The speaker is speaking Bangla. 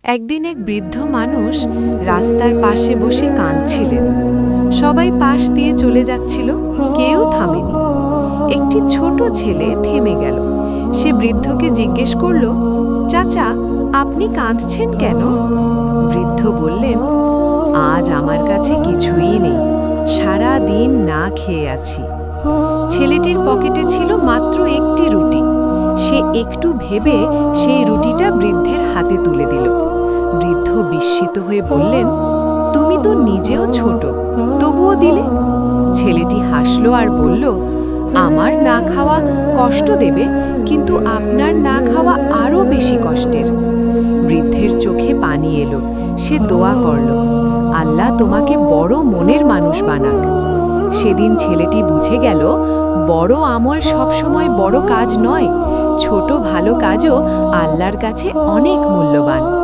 একদিন এক বৃদ্ধ মানুষ রাস্তার পাশে বসে কাঁদছিলেন। সবাই পাশ দিয়ে চলে যাচ্ছিল, কেউ থামেনি। একটি ছোট ছেলে থেমে গেল। সে বৃদ্ধকে জিজ্ঞেস করল, চাচা, আপনি কাঁদছেন কেন? বৃদ্ধ বললেন, আজ আমার কাছে কিছুই নেই, সারা দিন না খেয়ে আছি। ছেলেটির পকেটে ছিল মাত্র একটি রুটি। সে একটু ভেবে সেই রুটিটা বৃদ্ধের হাতে তুলে দিল। বৃদ্ধ বিস্মিত হয়ে বললেন, তুমি তো নিজেও ছোট, তবুও দিলে? ছেলেটি হাসল আর বলল, আমার না খাওয়া কষ্ট দেবে, কিন্তু আপনার না খাওয়া আরও বেশি কষ্টের। বৃদ্ধের চোখে পানি এলো। সে দোয়া করল, আল্লাহ তোমাকে বড় মনের মানুষ বানাক। সেদিন ছেলেটি বুঝে গেল, বড় আমল সবসময় বড় কাজ নয়, ছোট ভালো কাজও আল্লাহর কাছে অনেক মূল্যবান।